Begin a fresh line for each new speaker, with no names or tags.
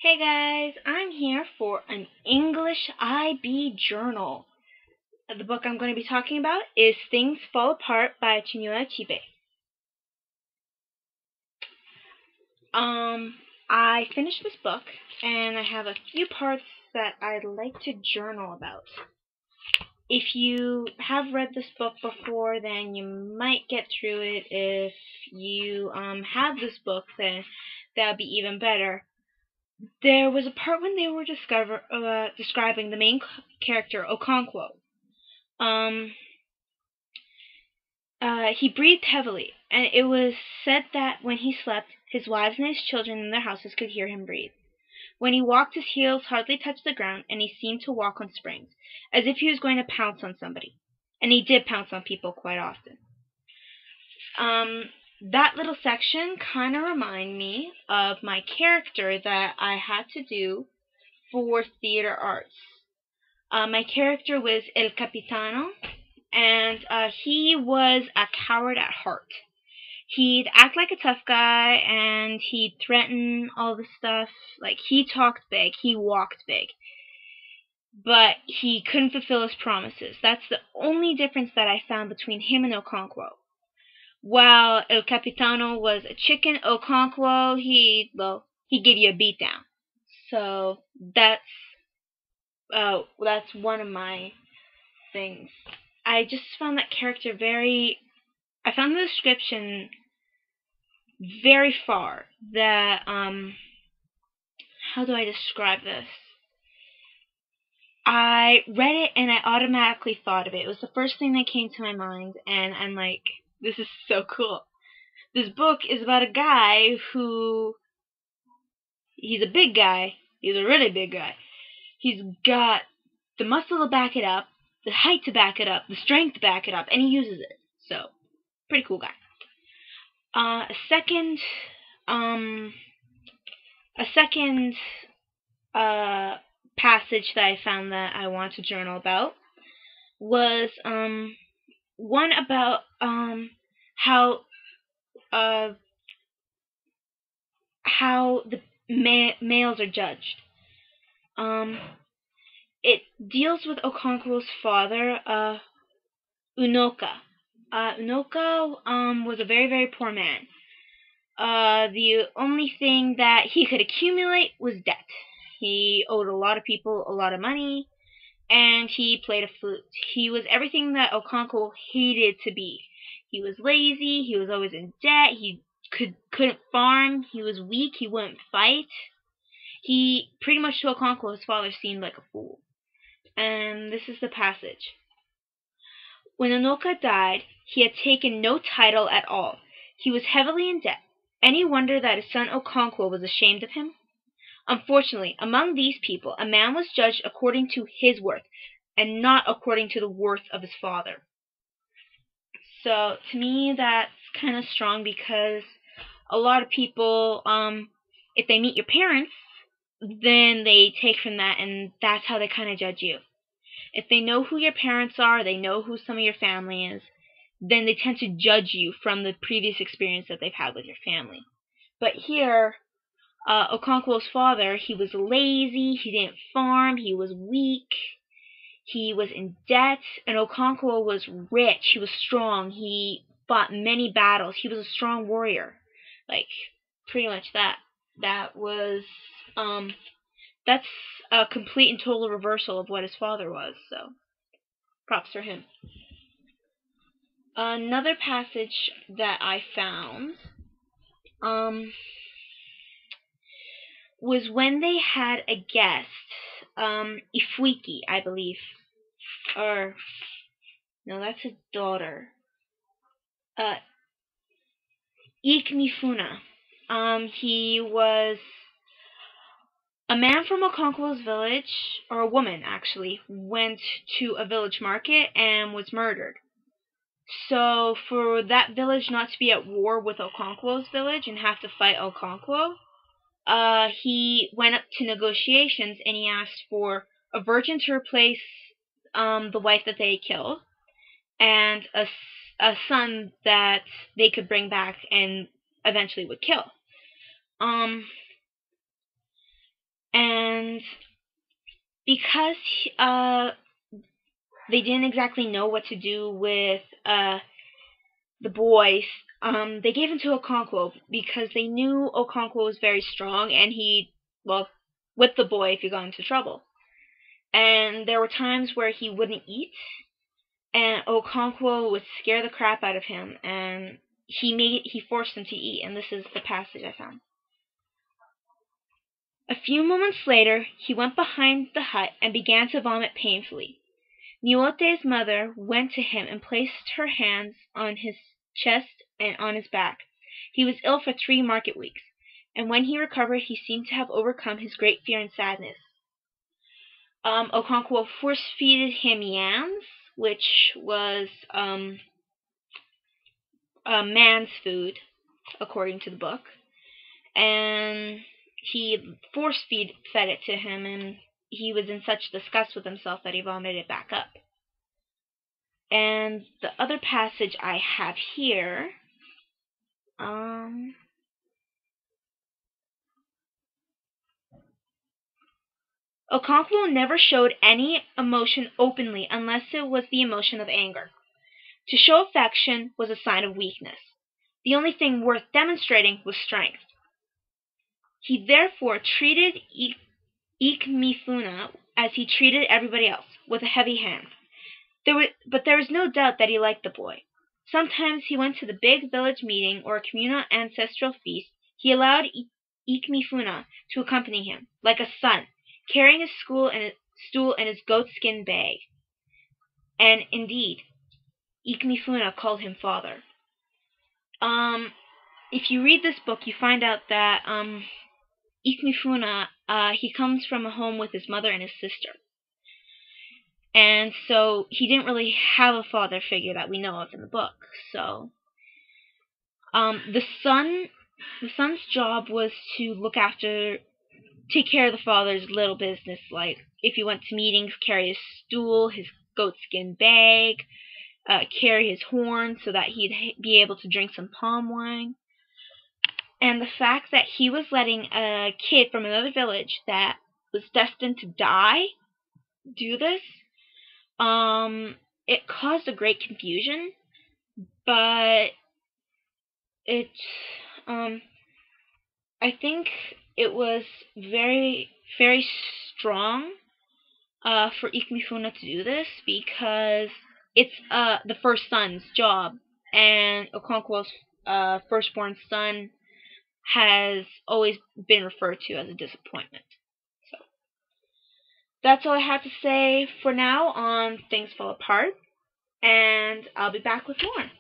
Hey guys, I'm here for an English IB journal. The book I'm going to be talking about is Things Fall Apart by Chinua Achebe. I finished this book and I have a few parts that I'd like to journal about. If you have read this book before, then you might get through it. If you have this book, then that would be even better. There was a part when they were describing the main character, Okonkwo. He breathed heavily, and it was said that when he slept, his wives and his children in their houses could hear him breathe. When he walked, his heels hardly touched the ground, and he seemed to walk on springs, as if he was going to pounce on somebody. And he did pounce on people quite often. That little section kind of reminded me of my character that I had to do for theater arts. My character was El Capitano, and he was a coward at heart. He'd act like a tough guy, and he'd threaten all this stuff. Like, he talked big, he walked big, but he couldn't fulfill his promises. That's the only difference that I found between him and Okonkwo. While El Capitano was a chicken, Okonkwo, he gave you a beatdown. So that's one of my things. I just found that character I found the description very far. That, how do I describe this? I read it and I automatically thought of it. It was the first thing that came to my mind, and I'm like, this is so cool. This book is about a guy he's a big guy. He's a really big guy. He's got the muscle to back it up, the height to back it up, the strength to back it up, and he uses it. So, pretty cool guy. A second passage that I found that I want to journal about was one about how the males are judged. It deals with Okonkwo's father, Unoka. Unoka was a very, very poor man. The only thing that he could accumulate was debt. He owed a lot of people a lot of money, and he played a flute. He was everything that Okonkwo hated to be. He was lazy, he was always in debt, he couldn't farm, he was weak, he wouldn't fight. He pretty much to Okonkwo, his father, seemed like a fool. And this is the passage. When Unoka died, he had taken no title at all. He was heavily in debt. Any wonder that his son Okonkwo was ashamed of him? Unfortunately, among these people, a man was judged according to his worth, and not according to the worth of his father. So, to me, that's kind of strong, because a lot of people, if they meet your parents, then they take from that, and that's how they kind of judge you. If they know who your parents are, they know who some of your family is, then they tend to judge you from the previous experience that they've had with your family. But here, Okonkwo's father, he was lazy, he didn't farm, he was weak, he was in debt, and Okonkwo was rich, he was strong, he fought many battles, he was a strong warrior. Like, pretty much that. That was, that's a complete and total reversal of what his father was, so props for him. Another passage that I found was when they had a guest, Ifwiki, I believe. Or, no, that's his daughter. Ikemefuna. He was a man from Okonkwo's village, or a woman actually, went to a village market and was murdered. So for that village not to be at war with Okonkwo's village and have to fight Okonkwo, he went up to negotiations and he asked for a virgin to replace the wife that they killed, and a son that they could bring back and eventually would kill. And because they didn't exactly know what to do with the boys, they gave him to Okonkwo because they knew Okonkwo was very strong and he, well, whipped the boy if he got into trouble. And there were times where he wouldn't eat, and Okonkwo would scare the crap out of him, and he forced him to eat, and this is the passage I found. A few moments later, he went behind the hut and began to vomit painfully. Niuote's mother went to him and placed her hands on his chest and on his back. He was ill for 3 market weeks, and when he recovered, he seemed to have overcome his great fear and sadness. Okonkwo force-feeded him yams, which was a man's food, according to the book, and he force-fed it to him, and he was in such disgust with himself that he vomited it back up. And the other passage I have here, Okonkwo never showed any emotion openly unless it was the emotion of anger. To show affection was a sign of weakness. The only thing worth demonstrating was strength. He therefore treated Ikemefuna as he treated everybody else, with a heavy hand. But there was no doubt that he liked the boy. Sometimes he went to the big village meeting or a communal ancestral feast. He allowed Ikemefuna to accompany him, like a son, carrying his stool and his goatskin bag. And indeed, Ikemefuna called him father. If you read this book, you find out that Ikemefuna, he comes from a home with his mother and his sister. And so he didn't really have a father figure that we know of in the book. So the son's job was to take care of the father's little business, like if he went to meetings, carry his stool, his goatskin bag, carry his horn so that he'd be able to drink some palm wine. And the fact that he was letting a kid from another village that was destined to die do this, it caused a great confusion, but I think it was very, very strong for Ikemefuna to do this because it's the first son's job, and Okonkwo's firstborn son has always been referred to as a disappointment. So that's all I have to say for now on Things Fall Apart, and I'll be back with more.